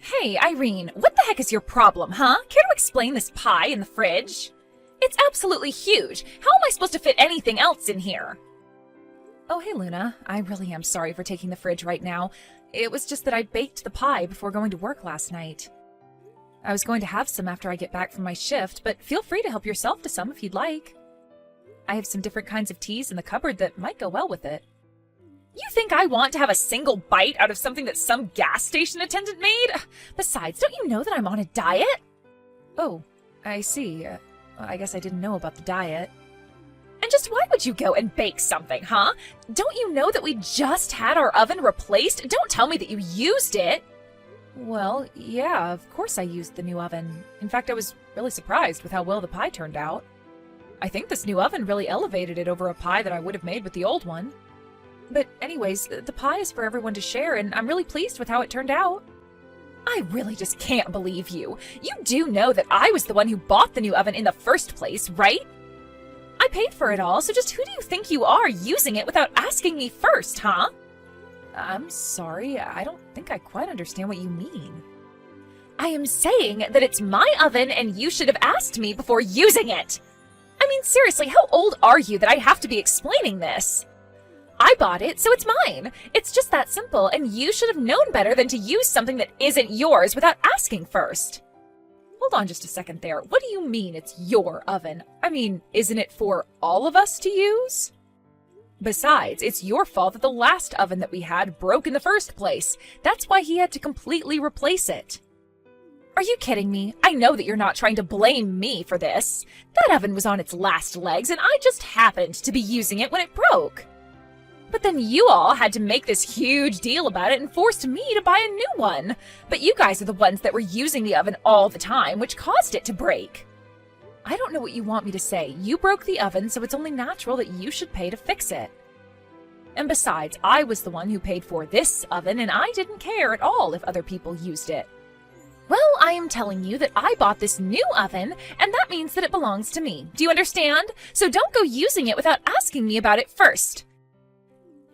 Hey, Irene, what the heck is your problem, huh? Care to explain this pie in the fridge? It's absolutely huge. How am I supposed to fit anything else in here? Oh, hey, Luna. I really am sorry for taking the fridge right now. It was just that I baked the pie before going to work last night. I was going to have some after I get back from my shift, but feel free to help yourself to some if you'd like. I have some different kinds of teas in the cupboard that might go well with it. You think I want to have a single bite out of something that some gas station attendant made? Besides, don't you know that I'm on a diet? Oh, I see. I guess I didn't know about the diet. And just why would you go and bake something, huh? Don't you know that we just had our oven replaced? Don't tell me that you used it. Well, yeah, of course I used the new oven. In fact, I was really surprised with how well the pie turned out. I think this new oven really elevated it over a pie that I would have made with the old one. But anyways, the pie is for everyone to share, and I'm really pleased with how it turned out. I really just can't believe you. You do know that I was the one who bought the new oven in the first place, right? I paid for it all, so just who do you think you are using it without asking me first, huh? I'm sorry, I don't think I quite understand what you mean. I am saying that it's my oven and you should have asked me before using it. I mean, seriously, how old are you that I have to be explaining this? I bought it, so it's mine. It's just that simple, and you should have known better than to use something that isn't yours without asking first. Hold on just a second there. What do you mean it's your oven? I mean, isn't it for all of us to use? Besides, it's your fault that the last oven that we had broke in the first place. That's why he had to completely replace it. Are you kidding me? I know that you're not trying to blame me for this. That oven was on its last legs, and I just happened to be using it when it broke. But then you all had to make this huge deal about it and forced me to buy a new one. But you guys are the ones that were using the oven all the time, which caused it to break. I don't know what you want me to say. You broke the oven, so it's only natural that you should pay to fix it. And besides, I was the one who paid for this oven, and I didn't care at all if other people used it. Well, I am telling you that I bought this new oven, and that means that it belongs to me. Do you understand? So don't go using it without asking me about it first.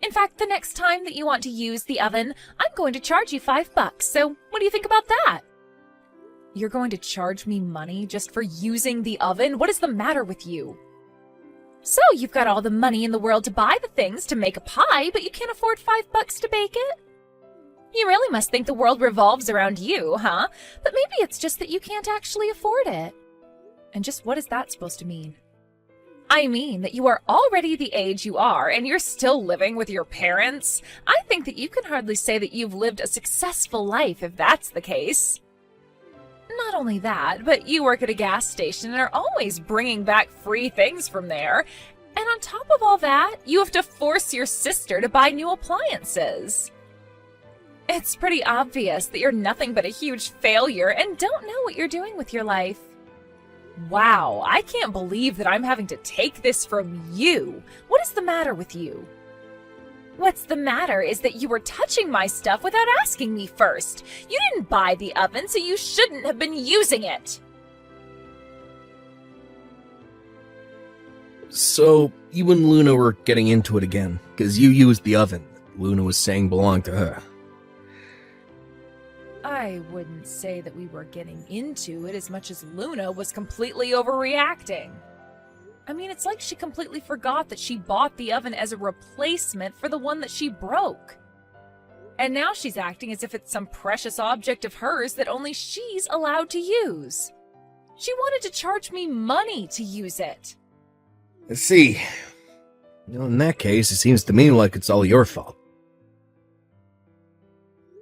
In fact, the next time that you want to use the oven, I'm going to charge you $5. So what do you think about that? You're going to charge me money just for using the oven? What is the matter with you? So you've got all the money in the world to buy the things to make a pie, but you can't afford $5 to bake it? You really must think the world revolves around you, huh? But maybe it's just that you can't actually afford it. And just what is that supposed to mean? I mean that you are already the age you are, and you're still living with your parents. I think that you can hardly say that you've lived a successful life if that's the case. Not only that, but you work at a gas station and are always bringing back free things from there. And on top of all that, you have to force your sister to buy new appliances. It's pretty obvious that you're nothing but a huge failure and don't know what you're doing with your life. Wow, I can't believe that I'm having to take this from you. What is the matter with you? What's the matter is that you were touching my stuff without asking me first. You didn't buy the oven, so you shouldn't have been using it. So, you and Luna were getting into it again, because you used the oven that Luna was saying belonged to her. I wouldn't say that we were getting into it as much as Luna was completely overreacting. I mean, it's like she completely forgot that she bought the oven as a replacement for the one that she broke. And now she's acting as if it's some precious object of hers that only she's allowed to use. She wanted to charge me money to use it. Let's see. In that case, it seems to me like it's all your fault.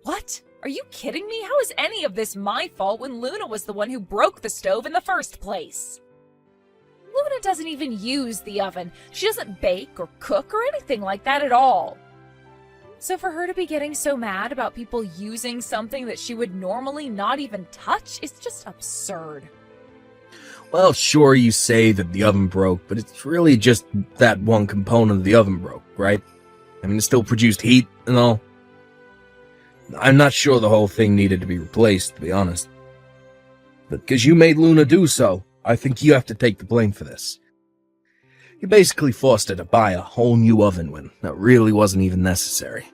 What? Are you kidding me? How is any of this my fault when Luna was the one who broke the stove in the first place? Luna doesn't even use the oven. She doesn't bake or cook or anything like that at all. So for her to be getting so mad about people using something that she would normally not even touch is just absurd. Well, sure, you say that the oven broke, but it's really just that one component of the oven broke, right? I mean, it still produced heat and all. I'm not sure the whole thing needed to be replaced, to be honest. But because you made Luna do so, I think you have to take the blame for this. You basically forced her to buy a whole new oven when that really wasn't even necessary.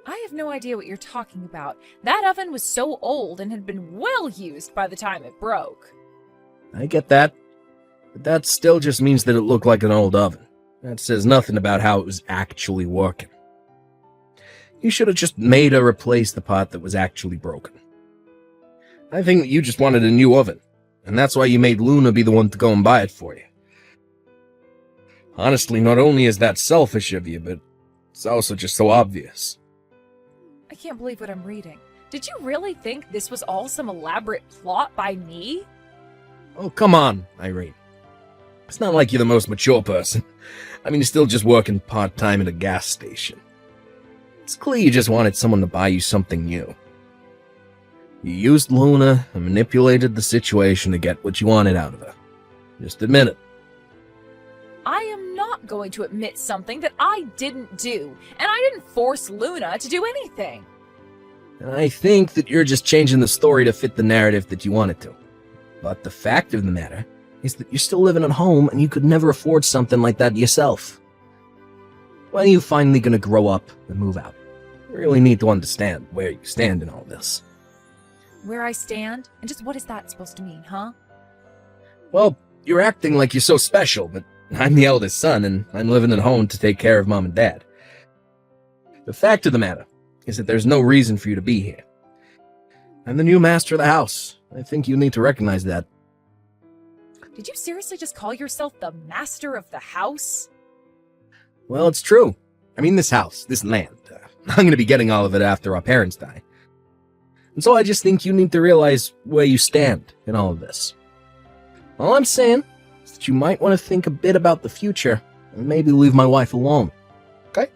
I have no idea what you're talking about. That oven was so old and had been well used by the time it broke. I get that, but that still just means that it looked like an old oven. That says nothing about how it was actually working. You should have just made her replace the part that was actually broken. I think that you just wanted a new oven, and that's why you made Luna be the one to go and buy it for you. Honestly, not only is that selfish of you, but it's also just so obvious. I can't believe what I'm reading. Did you really think this was all some elaborate plot by me? Oh, come on, Irene. It's not like you're the most mature person. I mean, you're still just working part-time at a gas station. It's clear you just wanted someone to buy you something new. You used Luna and manipulated the situation to get what you wanted out of her. Just admit it. I am not going to admit something that I didn't do, and I didn't force Luna to do anything. I think that you're just changing the story to fit the narrative that you wanted to. But the fact of the matter is that you're still living at home and you could never afford something like that yourself. When are you finally going to grow up and move out? You really need to understand where you stand in all this. Where I stand? And just what is that supposed to mean, huh? Well, you're acting like you're so special, but I'm the eldest son and I'm living at home to take care of Mom and Dad. The fact of the matter is that there's no reason for you to be here. I'm the new master of the house. I think you need to recognize that. Did you seriously just call yourself the master of the house? Well, it's true. I mean, this house, this land. I'm going to be getting all of it after our parents die. And so I just think you need to realize where you stand in all of this. All I'm saying is that you might want to think a bit about the future and maybe leave my wife alone. Okay?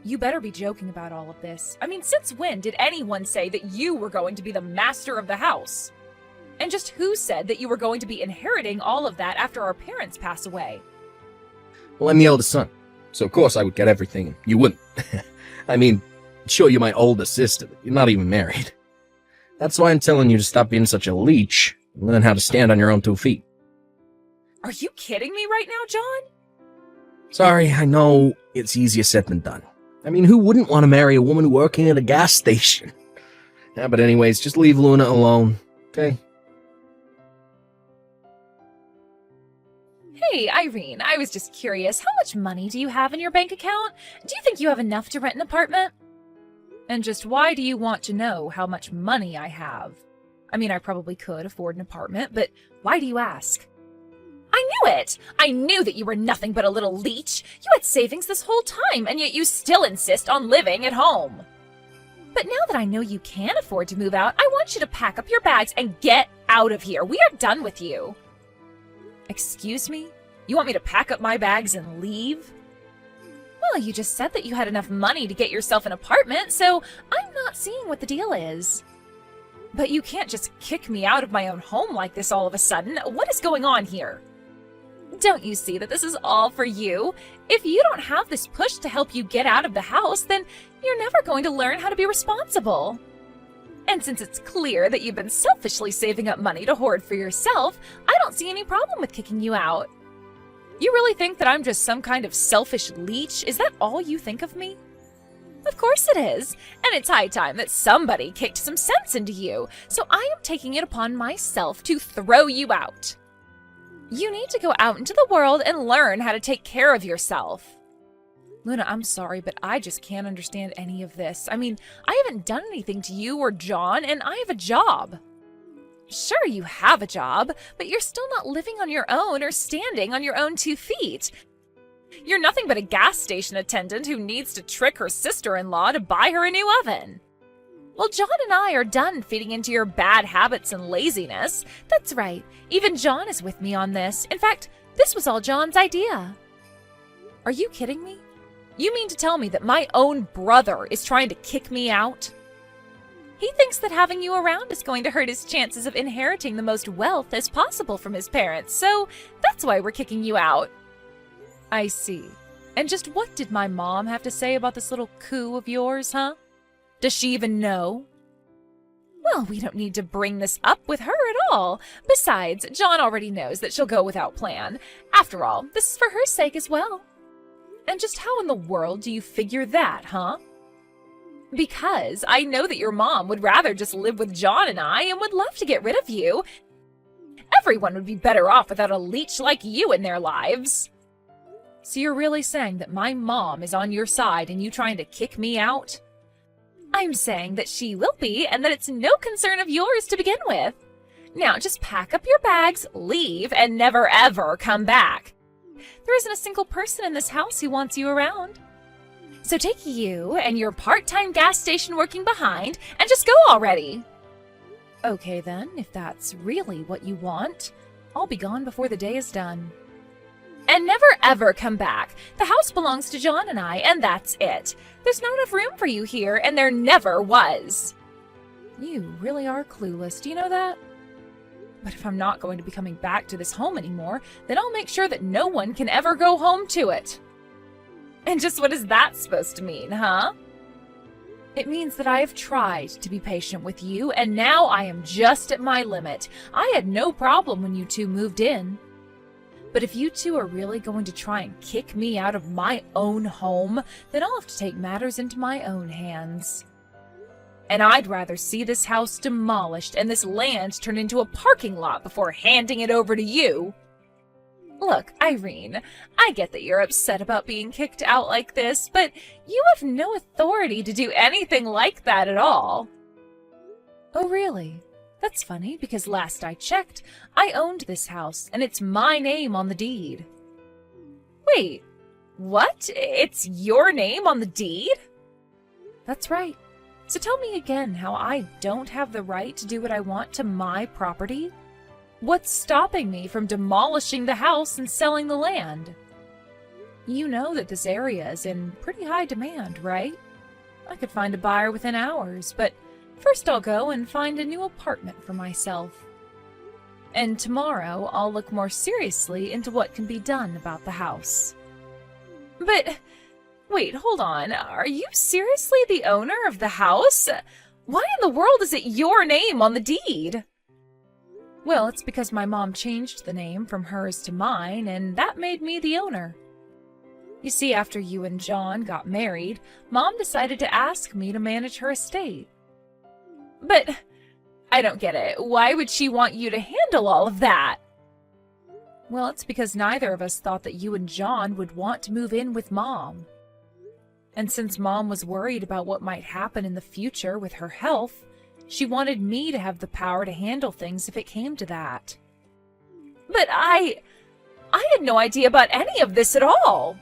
You better be joking about all of this. I mean, since when did anyone say that you were going to be the master of the house? And just who said that you were going to be inheriting all of that after our parents pass away? Well, I'm the eldest son, so of course I would get everything. You wouldn't. I mean, sure, you're my older sister, but you're not even married. That's why I'm telling you to stop being such a leech and learn how to stand on your own 2 feet. Are you kidding me right now, John? Sorry, I know it's easier said than done. I mean, who wouldn't want to marry a woman working at a gas station? Yeah, but anyways, just leave Luna alone, okay? Hey, Irene, I was just curious. How much money do you have in your bank account? Do you think you have enough to rent an apartment? And just why do you want to know how much money I have? I mean, I probably could afford an apartment, but why do you ask? I knew it! I knew that you were nothing but a little leech. You had savings this whole time, and yet you still insist on living at home. But now that I know you can afford to move out, I want you to pack up your bags and get out of here. We are done with you. Excuse me? You want me to pack up my bags and leave? Well, you just said that you had enough money to get yourself an apartment, so I'm not seeing what the deal is. But you can't just kick me out of my own home like this all of a sudden. What is going on here? Don't you see that this is all for you? If you don't have this push to help you get out of the house, then you're never going to learn how to be responsible. And since it's clear that you've been selfishly saving up money to hoard for yourself, I don't see any problem with kicking you out. You really think that I'm just some kind of selfish leech? Is that all you think of me? Of course it is, and it's high time that somebody kicked some sense into you, so I am taking it upon myself to throw you out. You need to go out into the world and learn how to take care of yourself. Luna, I'm sorry, but I just can't understand any of this. I mean, I haven't done anything to you or John, and I have a job. Sure, you have a job, but you're still not living on your own or standing on your own 2 feet. You're nothing but a gas station attendant who needs to trick her sister-in-law to buy her a new oven. Well, John and I are done feeding into your bad habits and laziness. That's right. Even John is with me on this. In fact, this was all John's idea. Are you kidding me? You mean to tell me that my own brother is trying to kick me out? He thinks that having you around is going to hurt his chances of inheriting the most wealth as possible from his parents, so that's why we're kicking you out. I see. And just what did my mom have to say about this little coup of yours, huh? Does she even know? Well, we don't need to bring this up with her at all. Besides, John already knows that she'll go without plan. After all, this is for her sake as well. And just how in the world do you figure that, huh? Because I know that your mom would rather just live with John and I and would love to get rid of you. Everyone would be better off without a leech like you in their lives. So you're really saying that my mom is on your side and you trying to kick me out? I'm saying that she will be and that it's no concern of yours to begin with. Now just pack up your bags, leave, and never ever come back. There isn't a single person in this house who wants you around. So take you and your part-time gas station working behind and just go already. Okay then, if that's really what you want, I'll be gone before the day is done. And never ever come back. The house belongs to John and I, and that's it. There's not enough room for you here, and there never was. You really are clueless, do you know that? But if I'm not going to be coming back to this home anymore, then I'll make sure that no one can ever go home to it. And just what is that supposed to mean, huh? It means that I have tried to be patient with you, and now I am just at my limit. I had no problem when you two moved in. But if you two are really going to try and kick me out of my own home, then I'll have to take matters into my own hands. And I'd rather see this house demolished and this land turned into a parking lot before handing it over to you. Look, Irene, I get that you're upset about being kicked out like this, but you have no authority to do anything like that at all. Oh, really? That's funny, because last I checked, I owned this house, and it's my name on the deed. Wait, what? It's your name on the deed? That's right. So tell me again how I don't have the right to do what I want to my property? What's stopping me from demolishing the house and selling the land? You know that this area is in pretty high demand, right? I could find a buyer within hours, but first I'll go and find a new apartment for myself. And tomorrow I'll look more seriously into what can be done about the house. But wait, hold on. Are you seriously the owner of the house? Why in the world is it your name on the deed? Well, it's because my mom changed the name from hers to mine, and that made me the owner. You see, after you and John got married, Mom decided to ask me to manage her estate. But I don't get it. Why would she want you to handle all of that? Well, it's because neither of us thought that you and John would want to move in with Mom. And since Mom was worried about what might happen in the future with her health, she wanted me to have the power to handle things if it came to that. But I had no idea about any of this at all.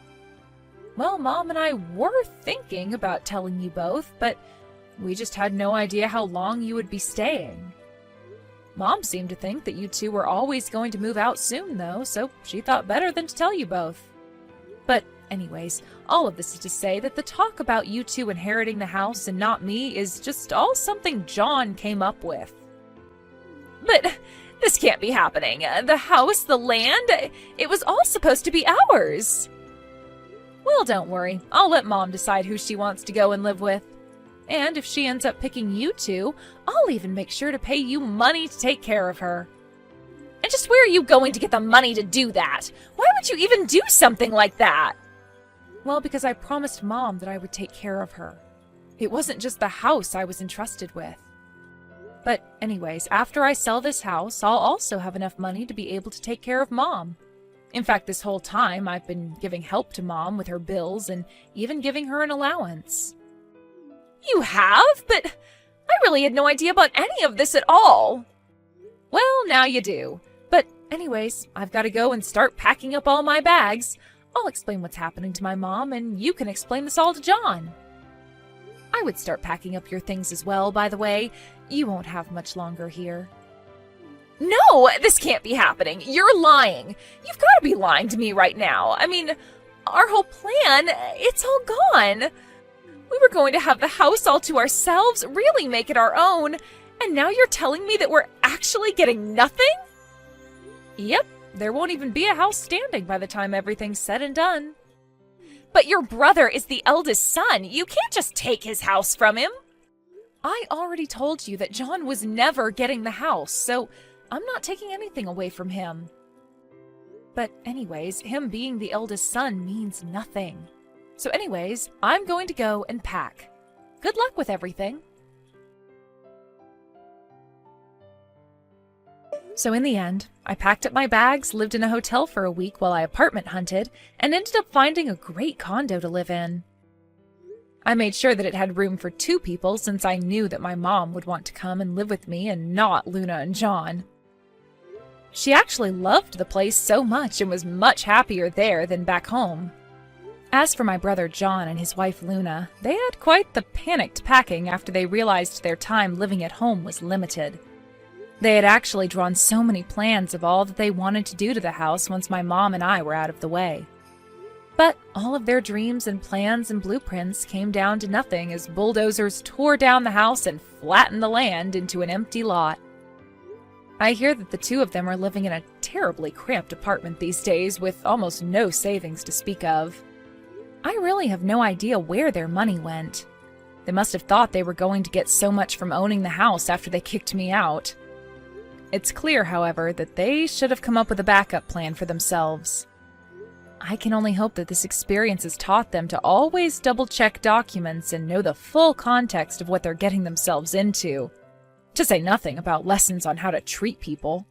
Well, Mom and I were thinking about telling you both, but we just had no idea how long you would be staying. Mom seemed to think that you two were always going to move out soon, though, so she thought better than to tell you both. But anyways, all of this is to say that the talk about you two inheriting the house and not me is just all something John came up with. But this can't be happening. The house, the land, it was all supposed to be ours. Well, don't worry. I'll let Mom decide who she wants to go and live with. And if she ends up picking you two, I'll even make sure to pay you money to take care of her. And just where are you going to get the money to do that? Why would you even do something like that? Well, because I promised Mom that I would take care of her. It wasn't just the house I was entrusted with. But anyways, after I sell this house, I'll also have enough money to be able to take care of Mom. In fact, this whole time, I've been giving help to Mom with her bills and even giving her an allowance. You have? But I really had no idea about any of this at all. Well, now you do. But anyways, I've got to go and start packing up all my bags. I'll explain what's happening to my mom, and you can explain this all to John. I would start packing up your things as well, by the way. You won't have much longer here. No, this can't be happening. You're lying. You've got to be lying to me right now. I mean, our whole plan, it's all gone. We were going to have the house all to ourselves, really make it our own, and now you're telling me that we're actually getting nothing? Yep. There won't even be a house standing by the time everything's said and done. But your brother is the eldest son. You can't just take his house from him. I already told you that John was never getting the house, so I'm not taking anything away from him. But anyways, him being the eldest son means nothing. So anyways, I'm going to go and pack. Good luck with everything. So in the end, I packed up my bags, lived in a hotel for a week while I apartment hunted, and ended up finding a great condo to live in. I made sure that it had room for 2 people since I knew that my mom would want to come and live with me and not Luna and John. She actually loved the place so much and was much happier there than back home. As for my brother John and his wife Luna, they had quite the panicked packing after they realized their time living at home was limited. They had actually drawn so many plans of all that they wanted to do to the house once my mom and I were out of the way. But all of their dreams and plans and blueprints came down to nothing as bulldozers tore down the house and flattened the land into an empty lot. I hear that the 2 of them are living in a terribly cramped apartment these days with almost no savings to speak of. I really have no idea where their money went. They must have thought they were going to get so much from owning the house after they kicked me out. It's clear, however, that they should have come up with a backup plan for themselves. I can only hope that this experience has taught them to always double-check documents and know the full context of what they're getting themselves into, to say nothing about lessons on how to treat people.